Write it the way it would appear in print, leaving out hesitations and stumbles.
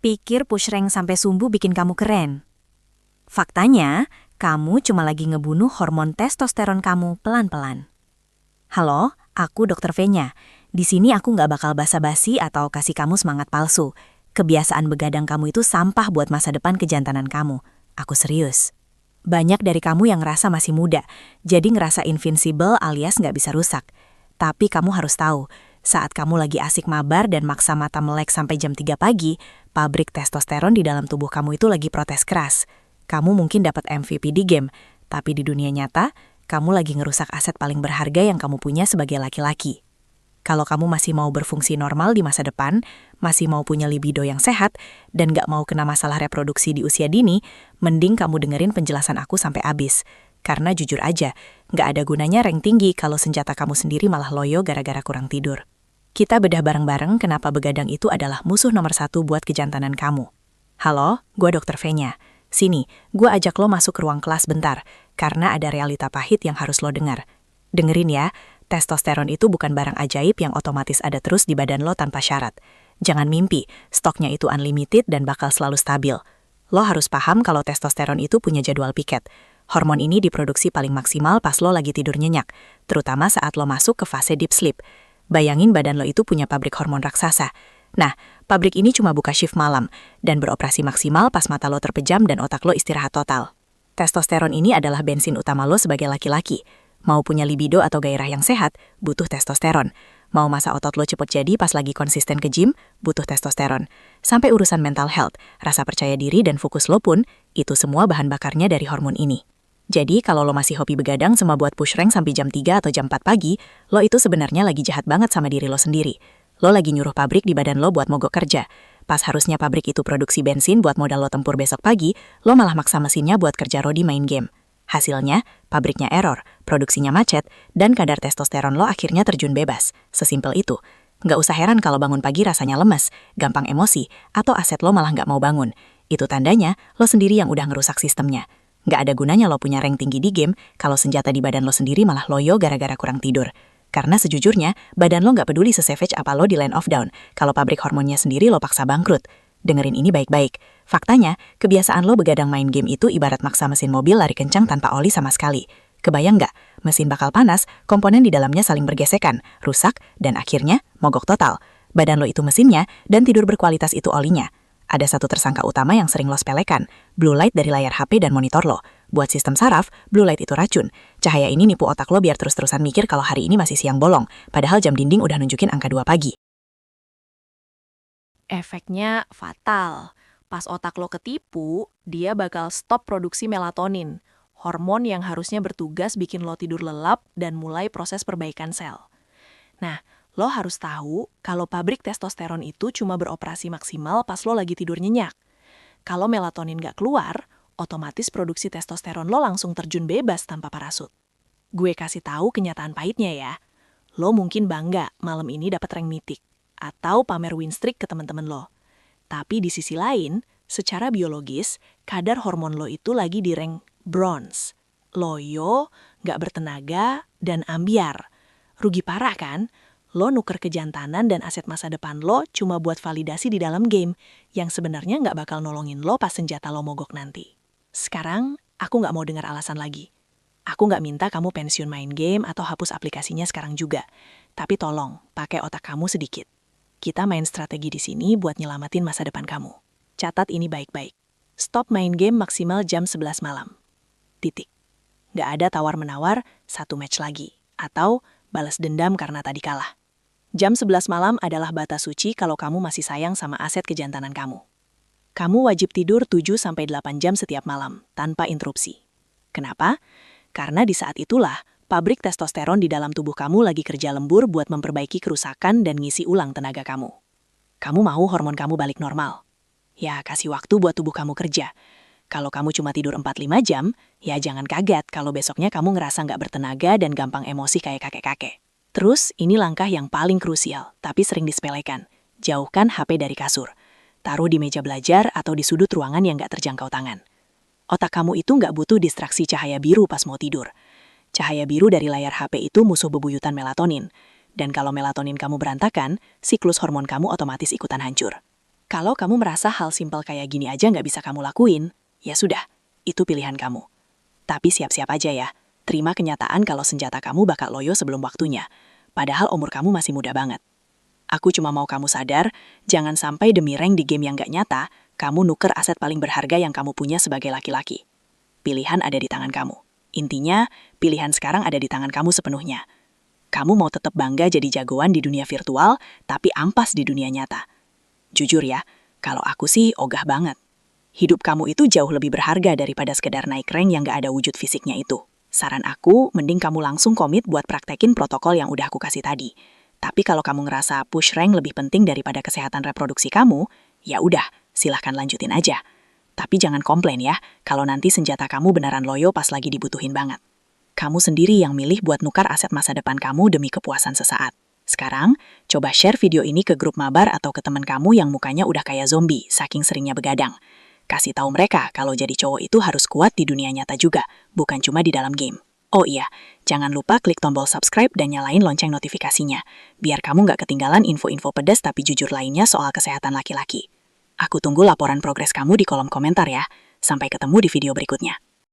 Pikir push rank sampai sumbu bikin kamu keren. Faktanya, kamu cuma lagi ngebunuh hormon testosteron kamu pelan-pelan. Halo, aku Dr. V-nya. Di sini aku nggak bakal basa-basi atau kasih kamu semangat palsu. Kebiasaan begadang kamu itu sampah buat masa depan kejantanan kamu. Aku serius. Banyak dari kamu yang ngerasa masih muda, jadi ngerasa invincible alias nggak bisa rusak. Tapi kamu harus tahu, saat kamu lagi asik mabar dan maksa mata melek sampai jam 3 pagi, pabrik testosteron di dalam tubuh kamu itu lagi protes keras. Kamu mungkin dapat MVP di game, tapi di dunia nyata, kamu lagi ngerusak aset paling berharga yang kamu punya sebagai laki-laki. Kalau kamu masih mau berfungsi normal di masa depan, masih mau punya libido yang sehat, dan gak mau kena masalah reproduksi di usia dini, mending kamu dengerin penjelasan aku sampai habis. Karena jujur aja, gak ada gunanya rank tinggi kalau senjata kamu sendiri malah loyo gara-gara kurang tidur. Kita bedah bareng-bareng kenapa begadang itu adalah musuh nomor 1 buat kejantanan kamu. Halo, gue Dr. V-nya. Sini, gue ajak lo masuk ke ruang kelas bentar, karena ada realita pahit yang harus lo dengar. Dengerin ya, testosteron itu bukan barang ajaib yang otomatis ada terus di badan lo tanpa syarat. Jangan mimpi, stoknya itu unlimited dan bakal selalu stabil. Lo harus paham kalau testosteron itu punya jadwal piket. Hormon ini diproduksi paling maksimal pas lo lagi tidur nyenyak, terutama saat lo masuk ke fase deep sleep. Bayangin badan lo itu punya pabrik hormon raksasa. Nah, pabrik ini cuma buka shift malam dan beroperasi maksimal pas mata lo terpejam dan otak lo istirahat total. Testosteron ini adalah bensin utama lo sebagai laki-laki. Mau punya libido atau gairah yang sehat, butuh testosteron. Mau masa otot lo cepet jadi pas lagi konsisten ke gym, butuh testosteron. Sampai urusan mental health, rasa percaya diri dan fokus lo pun, itu semua bahan bakarnya dari hormon ini. Jadi kalau lo masih hobi begadang cuma buat push rank sampai jam 3 atau jam 4 pagi, lo itu sebenarnya lagi jahat banget sama diri lo sendiri. Lo lagi nyuruh pabrik di badan lo buat mogok kerja. Pas harusnya pabrik itu produksi bensin buat modal lo tempur besok pagi, lo malah maksa mesinnya buat kerja rodi main game. Hasilnya, pabriknya error, produksinya macet, dan kadar testosteron lo akhirnya terjun bebas. Sesimpel itu. Nggak usah heran kalau bangun pagi rasanya lemes, gampang emosi, atau aset lo malah nggak mau bangun. Itu tandanya lo sendiri yang udah ngerusak sistemnya. Nggak ada gunanya lo punya rank tinggi di game kalau senjata di badan lo sendiri malah loyo gara-gara kurang tidur. Karena sejujurnya, badan lo nggak peduli se-savage apa lo di Land of Down, kalau pabrik hormonnya sendiri lo paksa bangkrut. Dengerin ini baik-baik. Faktanya, kebiasaan lo begadang main game itu ibarat maksa mesin mobil lari kencang tanpa oli sama sekali. Kebayang nggak? Mesin bakal panas, komponen di dalamnya saling bergesekan, rusak, dan akhirnya mogok total. Badan lo itu mesinnya, dan tidur berkualitas itu olinya. Ada satu tersangka utama yang sering lo sepelekan, blue light dari layar HP dan monitor lo. Buat sistem saraf, blue light itu racun. Cahaya ini nipu otak lo biar terus-terusan mikir kalau hari ini masih siang bolong, padahal jam dinding udah nunjukin angka 2 pagi. Efeknya fatal. Pas otak lo ketipu, dia bakal stop produksi melatonin, hormon yang harusnya bertugas bikin lo tidur lelap dan mulai proses perbaikan sel. Nah, lo harus tahu kalau pabrik testosteron itu cuma beroperasi maksimal pas lo lagi tidur nyenyak. Kalau melatonin nggak keluar, otomatis produksi testosteron lo langsung terjun bebas tanpa parasut. Gue kasih tahu kenyataan pahitnya ya. Lo mungkin bangga malam ini dapat rank mitik, atau pamer win streak ke teman-teman lo. Tapi di sisi lain, secara biologis, kadar hormon lo itu lagi di rank bronze. Loyo, nggak bertenaga, dan ambiar. Rugi parah kan? Lo nuker kejantanan dan aset masa depan lo cuma buat validasi di dalam game, yang sebenarnya nggak bakal nolongin lo pas senjata lo mogok nanti. Sekarang, aku nggak mau dengar alasan lagi. Aku nggak minta kamu pensiun main game atau hapus aplikasinya sekarang juga. Tapi tolong, pakai otak kamu sedikit. Kita main strategi di sini buat nyelamatin masa depan kamu. Catat ini baik-baik. Stop main game maksimal jam 11 malam. Titik. Nggak ada tawar-menawar, satu match lagi. Atau balas dendam karena tadi kalah. Jam 11 malam adalah batas suci kalau kamu masih sayang sama aset kejantanan kamu. Kamu wajib tidur 7-8 jam setiap malam, tanpa interupsi. Kenapa? Karena di saat itulah, pabrik testosteron di dalam tubuh kamu lagi kerja lembur buat memperbaiki kerusakan dan ngisi ulang tenaga kamu. Kamu mau hormon kamu balik normal? Ya, kasih waktu buat tubuh kamu kerja. Kalau kamu cuma tidur 4-5 jam, ya jangan kaget kalau besoknya kamu ngerasa nggak bertenaga dan gampang emosi kayak kakek-kakek. Terus, ini langkah yang paling krusial, tapi sering disepelekan. Jauhkan HP dari kasur. Taruh di meja belajar atau di sudut ruangan yang nggak terjangkau tangan. Otak kamu itu nggak butuh distraksi cahaya biru pas mau tidur. Cahaya biru dari layar HP itu musuh bebuyutan melatonin. Dan kalau melatonin kamu berantakan, siklus hormon kamu otomatis ikutan hancur. Kalau kamu merasa hal simpel kayak gini aja nggak bisa kamu lakuin, ya sudah, itu pilihan kamu. Tapi siap-siap aja ya, terima kenyataan kalau senjata kamu bakal loyo sebelum waktunya. Padahal umur kamu masih muda banget. Aku cuma mau kamu sadar, jangan sampai demi rank di game yang nggak nyata, kamu nuker aset paling berharga yang kamu punya sebagai laki-laki. Pilihan ada di tangan kamu. Intinya, pilihan sekarang ada di tangan kamu sepenuhnya. Kamu mau tetap bangga jadi jagoan di dunia virtual, tapi ampas di dunia nyata. Jujur ya, kalau aku sih ogah banget. Hidup kamu itu jauh lebih berharga daripada sekedar naik rank yang gak ada wujud fisiknya itu. Saran aku, mending kamu langsung komit buat praktekin protokol yang udah aku kasih tadi. Tapi kalau kamu ngerasa push rank lebih penting daripada kesehatan reproduksi kamu, ya udah, silahkan lanjutin aja. Tapi jangan komplain ya, kalau nanti senjata kamu beneran loyo pas lagi dibutuhin banget. Kamu sendiri yang milih buat nukar aset masa depan kamu demi kepuasan sesaat. Sekarang, coba share video ini ke grup mabar atau ke teman kamu yang mukanya udah kayak zombie, saking seringnya begadang. Kasih tahu mereka kalau jadi cowok itu harus kuat di dunia nyata juga, bukan cuma di dalam game. Oh iya, jangan lupa klik tombol subscribe dan nyalain lonceng notifikasinya, biar kamu nggak ketinggalan info-info pedas tapi jujur lainnya soal kesehatan laki-laki. Aku tunggu laporan progres kamu di kolom komentar ya. Sampai ketemu di video berikutnya.